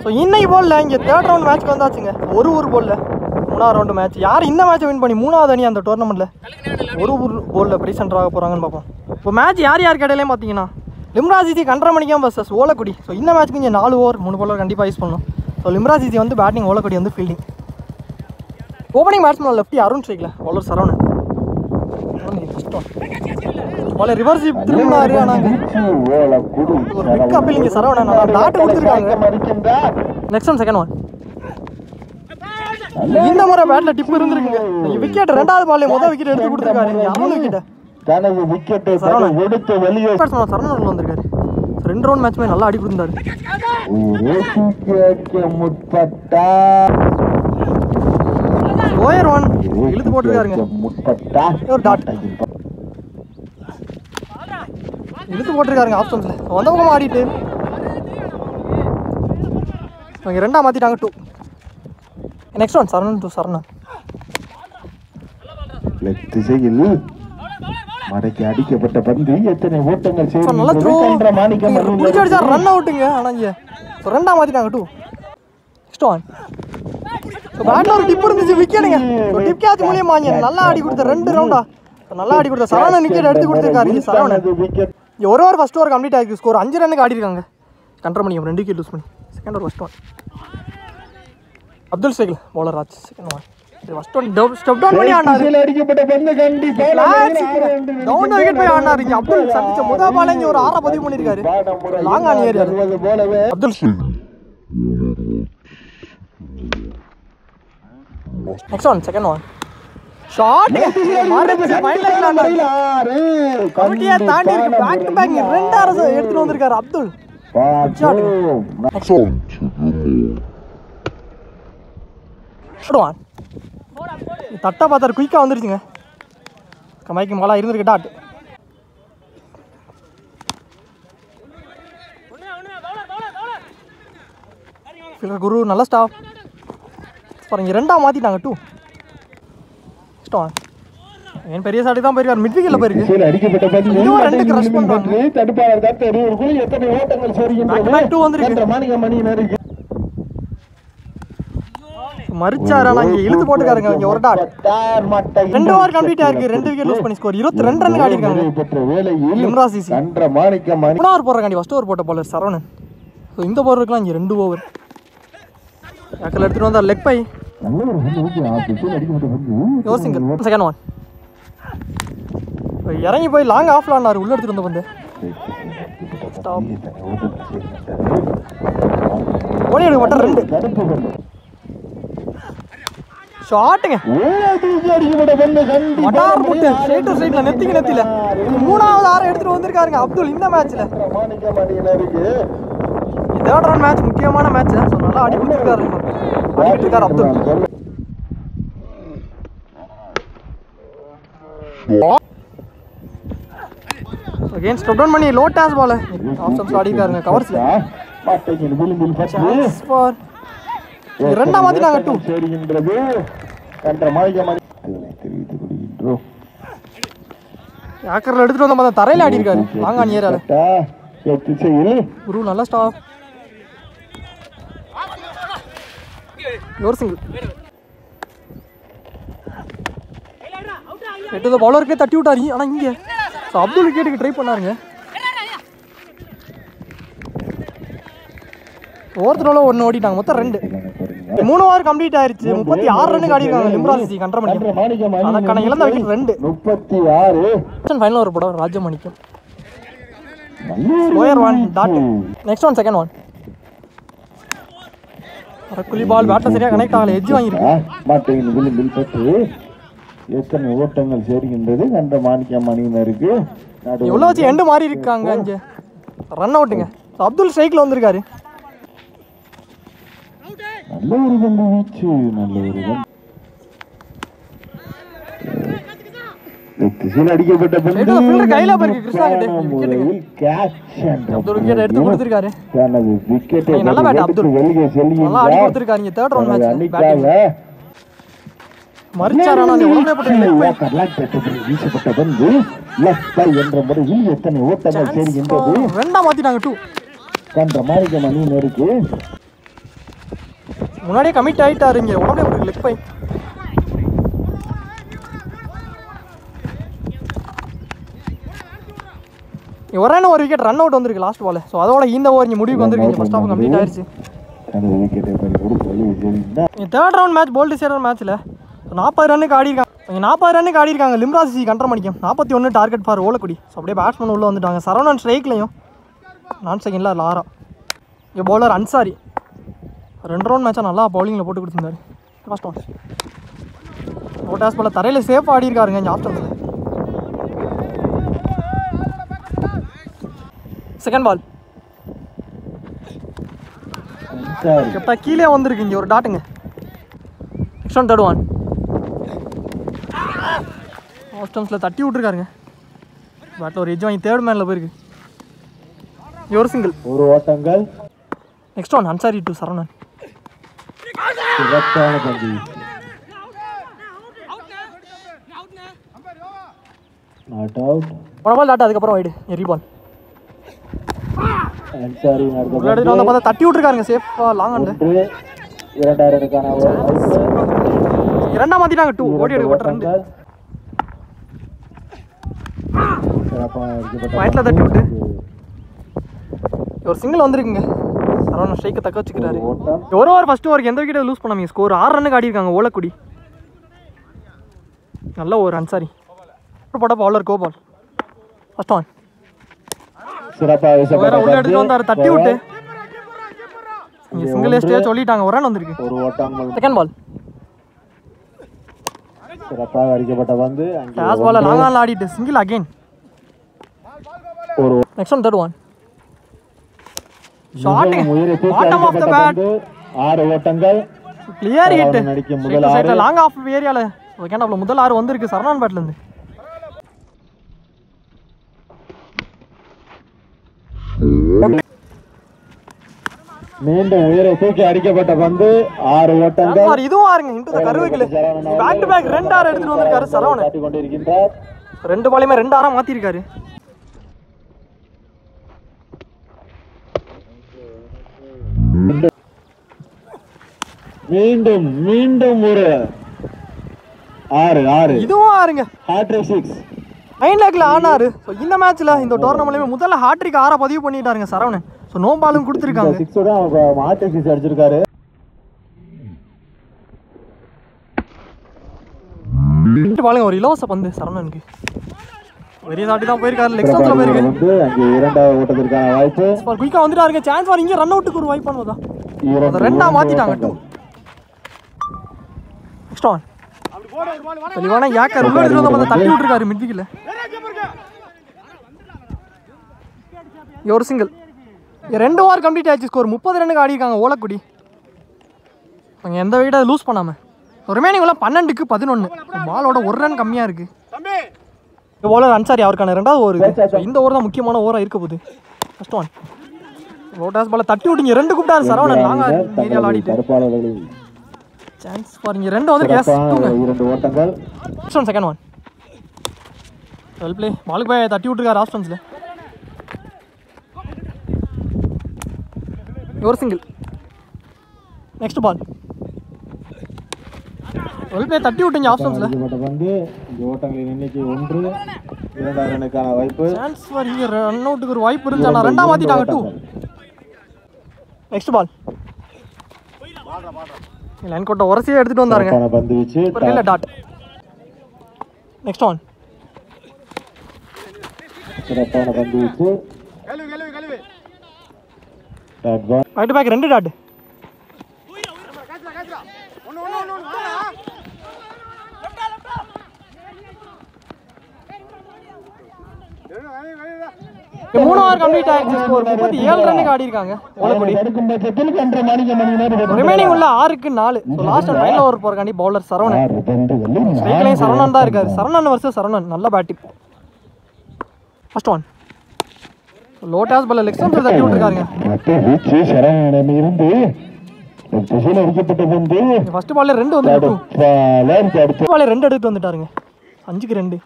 So இன்னைக்கு போலில் இங்கே தேர்ட் ரவுண்ட் மேட்ச்க்கு வந்தாச்சுங்க. ஒரு போலில் 3ஆவது ரவுண்டு மேட்ச். யார் இந்த மேட்ச்சை வின் பண்ணி 3ஆவது அணி அந்த டோர்னமெண்ட்டில் ஒரு போலில் ப்ரெசென்ட் ஆக போகிறாங்கன்னு பார்ப்போம். இப்போ மேட்ச் யார் இடையிலையும் பார்த்தீங்கன்னா லிம்ராஜிசி கண்டரமணிக்கம் வர்சஸ் ஓலக்குடி. ஸோ இந்த மேட்ச்க்கு இங்கே 4 ஓவர் 3 பாலர் கண்டிப்பாக யூஸ் பண்ணணும். ஸோ லிம்ராஜிசி வந்து பேட்டிங், ஓலக்குடி வந்து fielding. Opening batsman lefty Arun ஸ்ட்ரைக்கில், பவுலர் சரவணன். பால ரிவர்ஸ் திரும்பினாரு. ஆனால் ஒரு பிக் அப்பீல் இங்கே சரவணன் பேட்டு கொடுத்துருக்காங்க. Next one second one. இந்த முறை பேட்டில் டிப் இருந்துருக்குங்க. விக்கெட் 2வது பால்ல முதல் விக்கெட் எடுத்து கொடுத்துருக்காரு. அருண் விக்கெட்டை சரவணன் வந்திருக்காரு. 2 ரவுண்ட் மேட்ச்மே நல்லா அடி கொடுத்தாரு. ஓயர் ஒன் இழுத்து போட்டுருக்காருங்க. ஒரு டாட் இழுத்து போட்டிருக்காருங்க ஆப்ஷன்ஸில். வந்த பக்கம் ஆடிட்டு அவங்க 2ஆ மாற்றிட்டாங்க. 2. Next one சரணன் to சரணன். திசையில் மடக்கி அடிக்கப்பட்ட பந்து எத்தனை ஓட்டங்கள் சேர்ந்து ரன் அவுட்டுங்க. ஆனால் இங்கே 2ஆ மாற்றிட்டாங்க. 2. நெக்ஸ்ட் ஒன் பேட்டில் ஒரு டிப் இருந்துச்சு, விக்கெட்டுங்க. டிப் கேட்ச் மூலியமா நல்லா ஆடி கொடுத்த 2 ரவுண்டா நல்லா ஆடி கொடுத்த சரவணன் விக்கெட் எடுத்து கொடுத்துருக்காரு. சரவணன் ஒரு ஓவர் ஃபர்ஸ்ட் ஓவர் கம்ப்ளீட் ஆகிருக்கு. ஸ்கோர் 5 ரன்னுக்கு ஆடி இருக்காங்க. கண்டரமணியம் 2 விக்கெட் லூஸ் பண்ணி. Second over first one Abdul சைக்கிள் bowler Raj. Second one first one step down பண்ணி ஆடினாரு. டவுன் விக்கெட் போய் ஆடினாரு. இங்கே அப்துல் சந்திச்ச முதல் பால் இங்கே ஒரு 6 பதிவு பண்ணியிருக்காரு. Long on area Abdul. Next one second one shot கமிட்டியா தாண்டி இருக்கு. பேக் டு பேக் 2 அரசு எடுத்துட்டு வந்திருக்காரு அப்துல். தட்டா பார்த்தாரு, குயிக்கா வந்துருச்சுங்க. கமைக்கு மகளா இருந்திருக்கு. டாட் குரு நல்ல ஸ்டாப். இங்கே 2ஆ மாற்றிட்டாங்க. 2. ஏன் பெரிய சாட்டுக்கு தான் போயிருக்காரு. மிட் விக்கெட்ல போயிருக்கு. இதுவும் 2க்கு ரஷ் பண்றாங்க. மரிச்சாரா இங்க இழுத்து போட்டுக்காருங்க. இங்க ஒரு டாட். 2 ஓவர் கம்ப்ளீட் ஆயிருக்கு. 2 விக்கெட் லூஸ் பண்ணி ஸ்கோர் 22 ரன் ஆடி இருக்காங்க. லிம்ராஜிசி 3 ஓவர் போடுறாங்க. ஃபர்ஸ்ட் ஓவர் போட்ட பாலர் சரவணன். ஸோ இந்த ஓவருக்குலாம் இங்கே 2 ஓவர் ஏக்கல் எடுத்துட்டு வந்தார். லெக் பை யோசிங்க. செகண்ட் ஒன் இறங்கி போய் லாங் ஆஃப்ல ஆனார். உள்ள எடுத்துட்டு வந்த பந்து ஓடி எடுக்கப்பட்ட 2 ஷாட்டுங்க. மட்டார் போட்டு ஸ்ட்ரைட் டு ஸ்ட்ரைட்ல நெத்திக்கு நெத்தில 3வது 6 எடுத்துட்டு வந்திருக்காருங்க அப்துல் இந்த மேட்ச்ல. தேர்ட் ரவுண்ட் மேட்ச் முக்கியமான மேட்ச். ஸோ நல்லா அடி கொடுத்துருக்காரு. அடிக்கிட்டு இருக்காரு அப்துல். அகைன் ஸ்டெப் டவுன் பண்ணி லோ டாஸ் பால் ஆப்ஷன்ஸ் ஆடிக்காருங்க. கவர்ஸ்ல 2ஆ மாத்திட்டாங்க. 2 ஏக்கர்ல எடுத்துட்டு வந்த மாதிரி தரையில ஆடி இருக்காரு. லாங்கான் ஏரியால குரு நல்ல ஸ்டாப். சிங்கிள் எட்டு பவுலருக்கே தட்டி விட்டாரு. ஆனால் இங்கே அப்துல் விக்கெட்டுக்கு ட்ரை பண்ணாருங்க. ஒவ்வொருத்தரோட 1 ஓடிட்டாங்க. மொத்தம் 2. 3 ஓவர் கம்ப்ளீட் ஆயிருச்சு. 36 ரன்னுக்கு ஆடி இருக்காங்க லிம்ராஜிசி கண்டரமணிக்கம். அதற்கான இழந்த விக்கெட் 2. 36 ஃபைனல் ஓவர் போட Rajamanickam. Over one dot. Next one second one குலி பால் பேட்ல சரியா கனெக்ட் ஆகல. எட்ஜ் வாங்கிருக்கு. எத்தனை ஓட்டங்கள் சேர்கின்றது கண்ட மாணிக்கம் அணியினருக்கு. எவ்வளோ வச்சு எண்டு மாறி இருக்காங்க. இங்கே ரன் அவுட்டுங்க. அப்துல் ஸ்ட்ரைக்ல வந்திருக்காரு. நல்ல ஒரு பந்து வீச்சு. நல்ல ஒரு அடிக்கப்பட்ட பந்து கையில போயிருக்கு. கிருஷ்ணா அப்துல் விக்கெட் எடுத்து கொடுத்திருக்காரு. நல்ல பேட் அப்துல். நல்லா அடி கொடுத்திருக்காரு. இங்க தேர்ட் ரவுண்ட் மேட்ச் பேட்டிங் மரிச்சாரான வீசப்பட்ட பந்து லெஃப்ட் பை என்ற முறையில் எத்தனை ஓட்டங்கள் சேர்கின்றது. 2ஆ மாத்திட்டாங்க. 2 கண்ட மாணிக்கம் அணியினருக்கு முன்னாடியே கமிட் ஆகிட்டாரு. இங்கே உடம்பே ஒரு லெக் பை. ஒரே ஒரு விக்கெட் ரன் அவுட் வந்திருக்கு லாஸ்ட் பால். ஸோ அதோட இந்த ஓவர் இங்கே முடிவுக்கு வந்திருக்கு. ஃபர்ஸ்ட் ஹாஃப் கம்ப்ளீட் ஆயிடுச்சு. தேர்ட் ரவுண்ட் மேட்ச் போல்ட் சேரர் மேட்ச்சில் 40 ரன்னுக்கு ஆடிருக்காங்க. 40 ரன்னுக்கு ஆடிருக்காங்க. லிம்ராசி கண்ட்ரோல் பண்ணிக்கும் 41 டார்கெட் ஃபார் ஓலக்குடி. ஸோ அப்படியே பேட்ஸ்மேன் உள்ளே வந்துட்டாங்க. சரவணன் ஸ்ட்ரைக்லையும் நான் செகண்டில் லாரா. இங்கே பவுலர் அன்சாரி 2 ரவுண்ட் மேட்சாக நல்லா பவுலிங்கில் போட்டு கொடுத்துருந்தாரு. ஃபர்ஸ்ட் ஒன் ஓட்டாஸ் பால் தரையில் சேஃபாக ஆடிருக்காருங்க இங்கே ஆப்ஷன்ஸில். செகண்ட் பால் கரெக்டாக கீழே வந்திருக்கு. இங்கே ஒரு டாட்டுங்க. நெக்ஸ்ட் ஒன் தேர்ட் ஒன் ஆப்ஷன்ஸில் தட்டி விட்டுருக்காருங்க. பேட்டில் ஒரு எஜ் வாங்கி தேர்ட் மேனில் போயிருக்கு. ஒரு சிங்கிள் ஒரு ஓட்டங்கள். Next one Ansari to Saravanan. Ball dot. அதுக்கப்புறம் வைடு எரி பால் தட்டி விட்டுருக்காருங்க சேஃபா லாங் ஆண்டு. 2 ரன்னுக்கான இரண்டாம் மாத்திட்டாங்க 2 ஓடி எடுக்கப்பட்ட 2 பாயிண்ட்ல தட்டி விட்டு ஒரு சிங்கிள் வந்திருக்குங்க. சரவணன் ஸ்ட்ரைக்கை தக்க வச்சுக்கிறாரு. ஒரு ஓவர் ஃபர்ஸ்ட் ஓவருக்கு எந்த விக்கெட்டை லூஸ் பண்ணாமீங்க. ஸ்கோர் 6 ரன்னுக்கு ஆடிருக்காங்க ஓலக்குடி. நல்ல ஒரு அன்சாரி போட்ட பவுலர் கோபால். ஃபர்ஸ்ட் ஒன் உள்ள எடுத்துட்டு வந்தாரு தட்டி விட்டு. இங்க சிங்கிள் ஸ்டே சொல்லிட்டாங்க. ஒரு ரன் வந்திருக்கு. செகண்ட் பால் சிறப்பாக அடிக்கப்பட்ட பந்து கேஸ் பால் லாங் ஆன் ஆடிட்டு single again. Next one third one shot bottom of the bat. 6 ஓட்டங்கள் கிளியர் ஹிட். முதல் சைடுல லாங் ஆஃப் ஏரியால செகண்ட் ஹாஃப்ல முதல் 6 வந்திருக்கு சரவணன் பேட்ல இருந்து. மீண்டும் உயர தூக்கி அடிக்கப்பட்ட பந்து 6 ஓட்டங்கள். இதுவும் ஆறுங்க இன்டு தி கர்வேக்கில் பேக் டு பேக் 2 6 எடுத்துட்டு வந்திருக்காரு சரவணன். காட்டி கொண்டிருக்கின்றார். 2 பாலையுமே 2 6 மாத்தி இருக்காரு. மீண்டும் மீண்டும் ஒரு 6 இதுவும் ஆறுங்க. ஹாட்ரிக் 6 9 லேக்ல ஆனாரு. ஸோ இந்த மேட்ச்ல இந்த டோர்னமெண்ட்லயுமே முதல்ல ஹாட்ரிக் 6 பதிவு பண்ணிட்டாருங்க சரவணன். ஸோ நோ பாலும் கொடுத்துருக்காங்க. 6 ஓட அவங்க ஹாட்ரிக் 6 அடிச்சிருக்காரு. பாலுங்க ஒரு இலவச பந்து சரவணனுக்கு. வெரி சாட்டி தான் போயிருக்காரு. லெக் ஸ்டம்ப்ல போயிருக்கு. வந்து அங்க இரண்டாவது ஓட்டத்திற்கான வாய்ப்பு. ஸ்பார் குயிக்கா வந்துட்டாருங்க. சான்ஸ் வர இங்க ரன் அவுட்டுக்கு ஒரு வாய்ப்பு பண்ணுவதா. அத ரெண்டா மாத்திட்டாங்க 2. நெக்ஸ்ட் ஒன் தெளிவான யாக்கர் உள்ள எடுத்து வந்து தட்டி விட்டுருக்காரு மிட்விக்கெட்ல. ஒரு சிங்கிள். 2 ஓவர் கம்ப்ளீட் ஆயிடுச்சு. ஸ்கோர் 30 ரன்னுக்கு ஆடி இருக்காங்க ஓலக்குடி. அவங்க எந்த விக்கெட்டை லூஸ் பண்ணாம ரிமைனிங் உள்ள 12க்கு 11. பாலோட 1 ரன் கம்மியா இருக்கு. இந்த பவுலர் அன்சாரி அவருக்கான 2வது ஓவர். இந்த ஓவர் தான் முக்கியமான ஓவரா இருக்க போகுது. ஃபர்ஸ்ட் ஒன் லோட்டாஸ் பால தட்டி விட்டுங்க 2 கூப்பிட்டாரு சரவணன். லாங் ஏரியால ஆடிட்டு சான்ஸ் பாருங்க 2 வந்து கேஸ் 2 ஓட்டங்கள். Next one second one well play. பாலுக்கு போய் தட்டி விட்டுருக்காரு ஆப்ஷன்ஸ்ல. ஒரு single. Next ball well play தட்டி விட்டீங்க ஆப்ஷன்ஸ்ல. வந்து ஓட்டங்களின் எண்ணிக்கை 1. 2 ரன்னுக்கான வாய்ப்பு. சான்ஸ் பாருங்க ரன் அவுட்டுக்கு ஒரு வாய்ப்பு இருந்துச்சு. ஆனா 2 மாத்திட்டாங்க 2. நெக்ஸ்ட் பால் லைன் கோட்ட உரசியே எடுத்துட்டு வந்தாருங்க. பந்து வீச்சு இல்ல டாட். நெக்ஸ்ட் ஒன் சிறப்பான பந்து வீச்சு. Dot ball. Back to back 2 dot. மூணு ஓவர் கம்ப்ளீட் ஆயிடுச்சு. ஸ்கோர் 37 ரன்னுக்கு ஆடி இருக்காங்க ஓலக்குடி. ரிமைனிங் உள்ள 6க்கு 4. லாஸ்ட் ஃபைனல் ஓவர் போறக்காண்டி பவுலர் சரவணன். ஸ்ட்ரைக்லையும் சரவணன் தான் இருக்காரு. சரவணன் வர்சஸ் சரவணன் நல்ல பேட்டிங். ஃபர்ஸ்ட் ஒன் லோட்டாஸ் பால் லெக் ஸ்டம்ப்ல தட்டி விட்டுருக்காருங்க. ஃபர்ஸ்ட் பால்ல 2 வந்துட்டு பால்ல 2 எடுத்து வந்துட்டாருங்க. 5க்கு 2.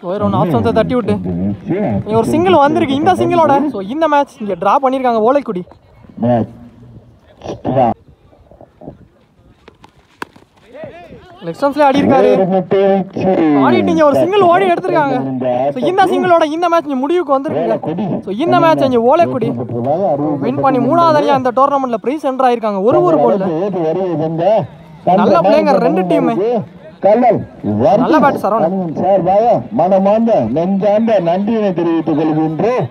ஒரு ஆப்ஷன்ஸை தட்டி விட்டு ஒரு சிங்கிள் வந்திருக்கு இந்த சிங்கிளோட. ஸோ இந்த மேட்ச் இங்கே ட்ரா பண்ணியிருக்காங்க ஓலைக்குடி. லெக்ஸ்டன்ஸ்ல ஆடி இருக்காரு. ஆடிட்டீங்க, ஒரு சிங்கிள் ஓடி எடுத்திருக்காங்க. ஸோ இந்த சிங்கிளோட இந்த மேட்ச் முடிவுக்கு வந்துருக்குங்க. ஸோ இந்த மேட்ச் இங்கே ஓலைக்குடி வின் பண்ணி 3வது அணியா இந்த டோர்னமெண்ட்ல பிரைஸ் சென்டர் ஆயிருக்காங்க. ஒரு போல்ல நல்ல பிளேயங்க ரெண்டு டீம். நல்ல பேட் சரவணன். மனமார்ந்த நெஞ்சார்ந்த நன்றியினை தெரிவித்துக் கொள்கின்றோம்.